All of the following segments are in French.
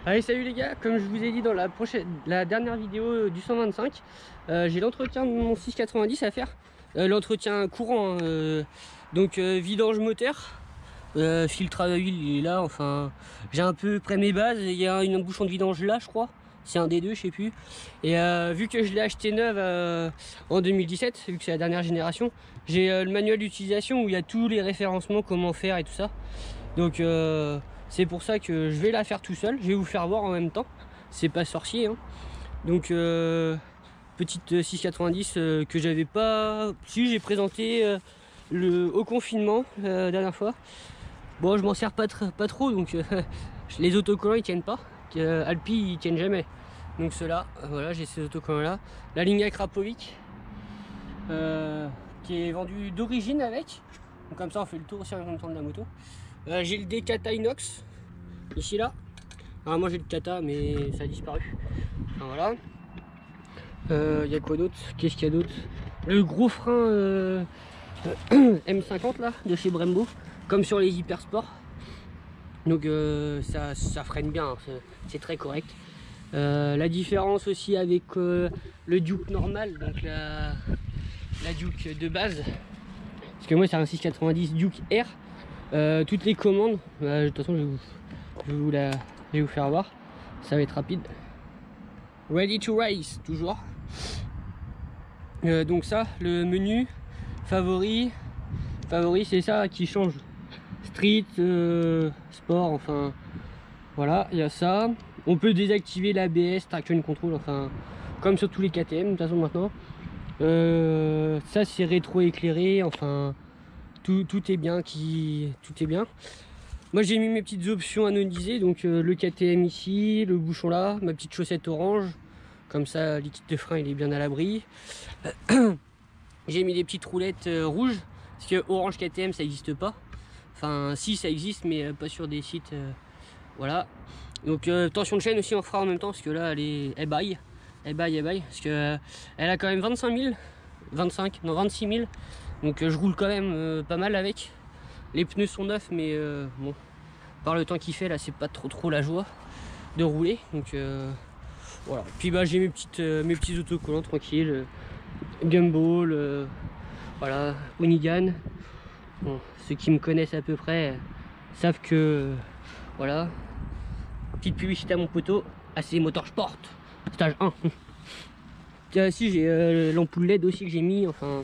Allez, salut les gars, comme je vous ai dit dans la dernière vidéo du 125, j'ai l'entretien de mon 690 à faire. L'entretien courant, hein, donc vidange moteur, filtre à huile il est là, enfin j'ai un peu près mes bases, il y a un bouchon de vidange là je crois, c'est un des deux je sais plus. Et vu que je l'ai acheté neuve en 2017, vu que c'est la dernière génération, j'ai le manuel d'utilisation où il y a tous les référencements, comment faire et tout ça. Donc c'est pour ça que je vais la faire tout seul, je vais vous faire voir en même temps, c'est pas sorcier hein. Donc petite 690 que j'avais pas, si j'ai présenté au confinement la dernière fois. Bon, je m'en sers pas trop, donc les autocollants ils tiennent pas, Alpi ils tiennent jamais, donc ceux-là, voilà, j'ai ces autocollants là. La ligne Krapovic qui est vendue d'origine avec, donc comme ça on fait le tour aussi en même temps de la moto. J'ai le Dekata Inox ici là. Alors moi j'ai le Kata mais ça a disparu. Enfin, voilà. Il y a quoi d'autre? Qu'est-ce qu'il y a d'autre? Le gros frein M50 là de chez Brembo, comme sur les Hypersport. Donc ça freine bien, hein, c'est très correct. La différence aussi avec le Duke normal, donc la Duke de base, parce que moi c'est un 690 Duke R. Toutes les commandes, de toute façon je vais vous faire voir, ça va être rapide. Ready to race toujours. Donc ça, le menu favori c'est ça qui change, street, sport, enfin voilà, il y a ça. On peut désactiver l'ABS, traction control, enfin comme sur tous les KTM de toute façon maintenant. Ça c'est rétro éclairé, enfin tout est bien, tout est bien. Moi j'ai mis mes petites options anonymisées, donc le KTM ici, le bouchon là, ma petite chaussette orange, comme ça le liquide de frein il est bien à l'abri. J'ai mis des petites roulettes rouges, parce que orange KTM ça n'existe pas. Enfin si ça existe mais pas sur des sites, voilà. Donc tension de chaîne aussi on fera en même temps, parce que là elle baille, parce que elle a quand même 26 000. Donc je roule quand même pas mal avec. Les pneus sont neufs mais bon, par le temps qu'il fait là c'est pas trop la joie de rouler. Donc voilà. Puis bah j'ai mes petits autocollants tranquilles, Gumball, voilà, Unigan. Bon, ceux qui me connaissent à peu près savent que voilà. Petite publicité à mon poteau, AC Motorsport, stage 1. Tiens, si j'ai l'ampoule LED aussi que j'ai mis, enfin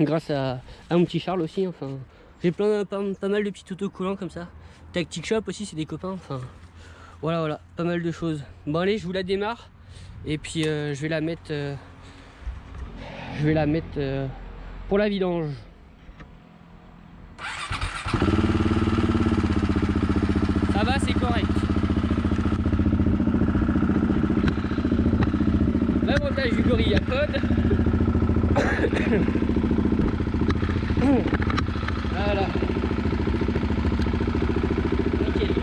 grâce à mon petit Charles aussi, enfin j'ai pas mal de petits autocollants comme ça. Tactic Shop aussi c'est des copains, enfin voilà, pas mal de choses. Bon allez, je vous la démarre et puis je vais la mettre pour la vidange. Ça va, c'est correct. L'avantage du GorillaPod, voilà. Nickel.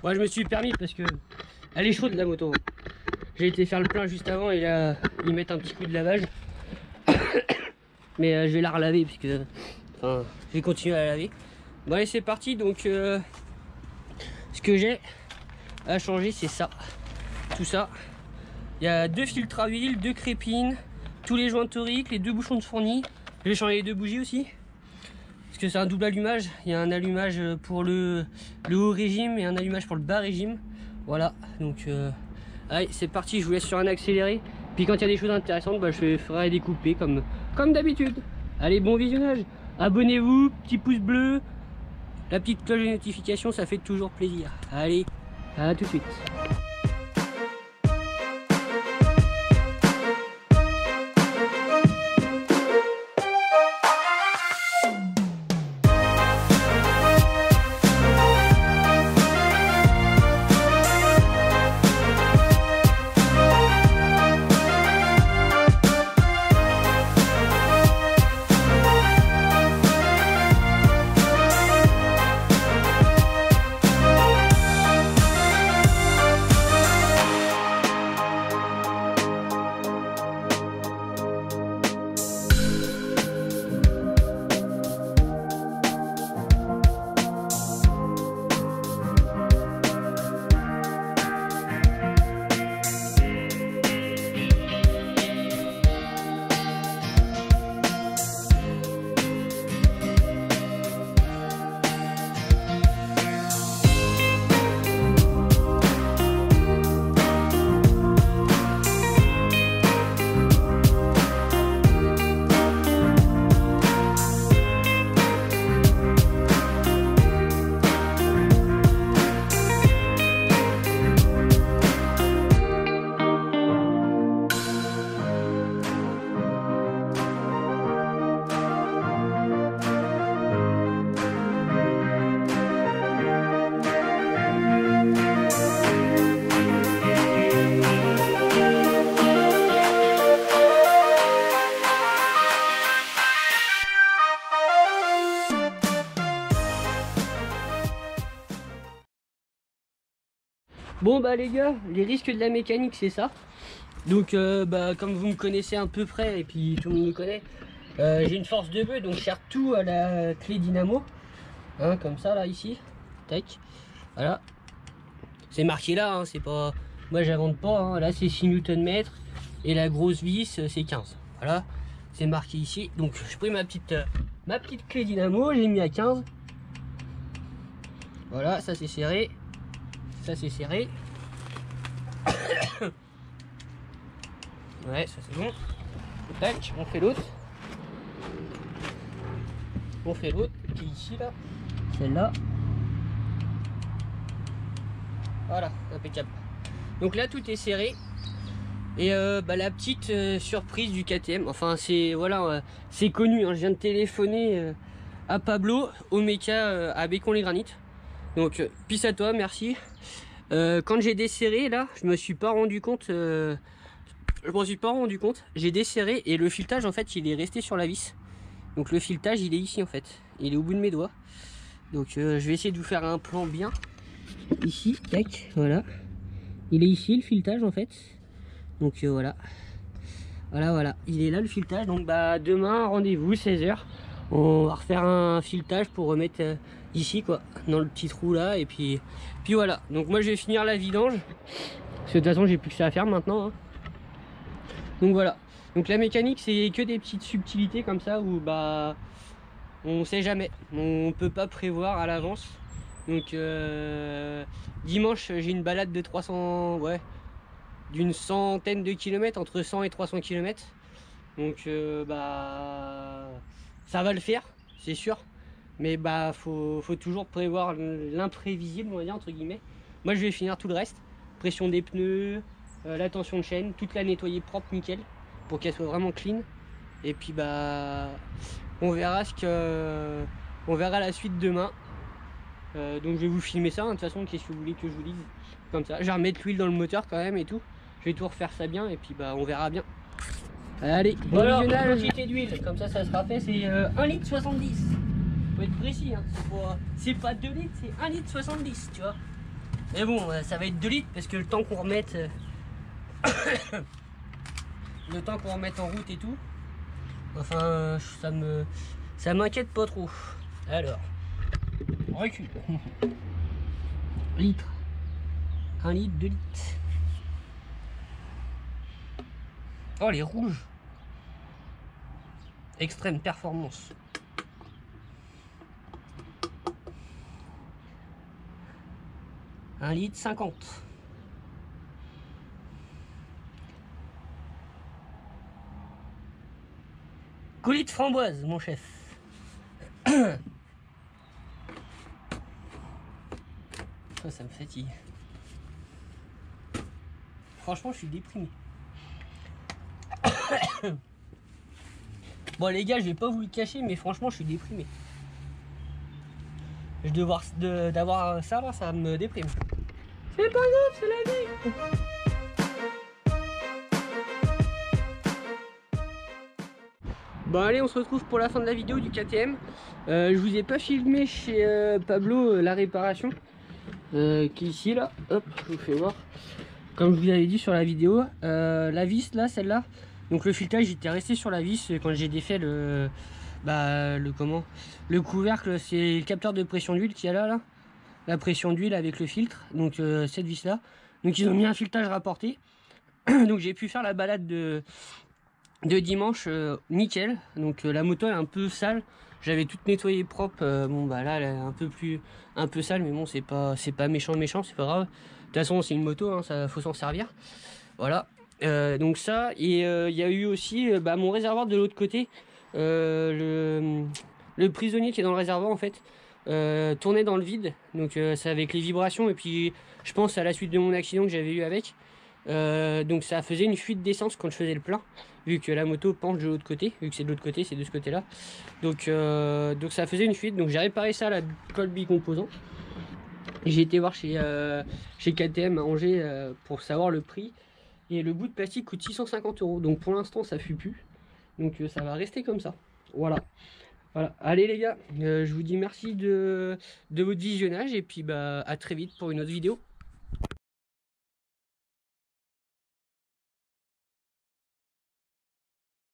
Moi je me suis permis parce que elle est chaude la moto. J'ai été faire le plein juste avant et là ils mettent un petit coup de lavage. Mais je vais la relaver puisque enfin je vais continuer à la laver. Bon allez c'est parti. Donc ce que j'ai à changer c'est ça. Tout ça. Il y a 2 filtres à huile, 2 crépines, tous les joints toriques, les 2 bouchons de fourni. Je vais changer les 2 bougies aussi. Parce que c'est un double allumage. Il y a un allumage pour le haut régime et un allumage pour le bas régime. Voilà. Donc allez c'est parti, je vous laisse sur un accéléré. Puis quand il y a des choses intéressantes, bah, je ferai découper comme d'habitude. Allez bon visionnage. Abonnez-vous, petit pouce bleu. La petite cloche de notification, ça fait toujours plaisir. Allez, à tout de suite. Bon bah les gars, les risques de la mécanique c'est ça. Donc bah comme vous me connaissez à peu près et puis tout le monde me connaît, j'ai une force de bœuf donc je sers tout à la clé dynamo. Hein, comme ça là ici. Tac. Voilà. C'est marqué là, hein, c'est pas. Moi j'invente pas, hein. Là c'est 6 Nm et la grosse vis c'est 15. Voilà. C'est marqué ici. Donc j'ai pris ma petite clé dynamo, j'ai mis à 15. Voilà, ça c'est serré. Ça c'est serré. Ouais, ça c'est bon. Tac, on fait l'autre. On fait l'autre qui est ici là. Celle-là. Voilà, impeccable. Donc là tout est serré. Et bah, la petite surprise du KTM, enfin c'est voilà, c'est connu, hein. Je viens de téléphoner à Pablo, au méca à Bécon-les-Granites. Donc peace à toi, merci. Quand j'ai desserré là, je m'en suis pas rendu compte. J'ai desserré et le filetage en fait il est resté sur la vis. Donc le filetage il est ici en fait. Il est au bout de mes doigts. Donc je vais essayer de vous faire un plan bien. Ici, tac, voilà. Il est ici le filetage en fait. Donc voilà. Voilà. Il est là le filetage. Donc bah demain rendez-vous 16 h. On va refaire un filetage pour remettre ici quoi, dans le petit trou là et puis voilà. Donc moi je vais finir la vidange parce que de toute façon j'ai plus que ça à faire maintenant, hein. Donc voilà. Donc la mécanique c'est que des petites subtilités comme ça où bah on sait jamais, on peut pas prévoir à l'avance. Donc dimanche j'ai une balade de 300, ouais, d'une centaine de kilomètres, entre 100 et 300 km. Donc bah ça va le faire, c'est sûr. Mais bah faut toujours prévoir l'imprévisible, on va dire entre guillemets. Moi je vais finir tout le reste. Pression des pneus, la tension de chaîne, toute la nettoyer propre nickel pour qu'elle soit vraiment clean. Et puis bah on verra on verra la suite demain. Donc je vais vous filmer ça, hein. De toute façon qu'est-ce que vous voulez que je vous dise. Comme ça, je vais remettre l'huile dans le moteur quand même et tout. Je vais tout refaire ça bien et puis bah on verra bien. Allez, bon visionnage. Quantité d'huile, comme ça sera fait, c'est 1,70 litre. Faut être précis, hein. C'est pas 2 litres, c'est 1,70 litre, tu vois. Mais bon, ça va être 2 litres parce que le temps qu'on remette le temps qu'on remette en route et tout, enfin ça m'inquiète pas trop. Alors, on recule. Litre, 1 litre, 2 litres. Oh, les rouges, extrême performance. Un litre 50. Coulis de framboise, mon chef. Ça me fatigue. Franchement, je suis déprimé. Bon, les gars, je vais pas vous le cacher, mais franchement, je suis déprimé. D'avoir ça là, ça me déprime. C'est pas grave, c'est la vie. Bon allez, on se retrouve pour la fin de la vidéo du KTM. Je vous ai pas filmé chez Pablo la réparation qui est ici là. Hop, je vous fais voir. Comme je vous avais dit sur la vidéo, la vis là, celle-là. Donc le filetage était resté sur la vis quand j'ai défait le couvercle. C'est le capteur de pression d'huile qu'il y a là, la pression d'huile avec le filtre. Donc cette vis là. Donc ils ont mis un filetage rapporté. Donc j'ai pu faire la balade de dimanche nickel. Donc la moto est un peu sale, j'avais toute nettoyée propre. Bon bah là elle est un peu sale, mais bon c'est pas méchant, c'est pas grave. De toute façon c'est une moto, hein, ça faut s'en servir. Voilà. Donc ça, et il y a eu aussi mon réservoir de l'autre côté, le prisonnier qui est dans le réservoir en fait tournait dans le vide. Donc c'est avec les vibrations, et puis je pense à la suite de mon accident que j'avais eu avec. Donc ça faisait une fuite d'essence quand je faisais le plein, vu que la moto penche de l'autre côté, vu que c'est de l'autre côté, c'est de ce côté là. Donc ça faisait une fuite. Donc j'ai réparé ça à la colle bicomposant. J'ai été voir chez KTM à Angers pour savoir le prix, et le bout de plastique coûte 650 €. Donc pour l'instant ça fuit plus, donc ça va rester comme ça. Voilà. Allez les gars, je vous dis merci de votre visionnage, et puis à très vite pour une autre vidéo.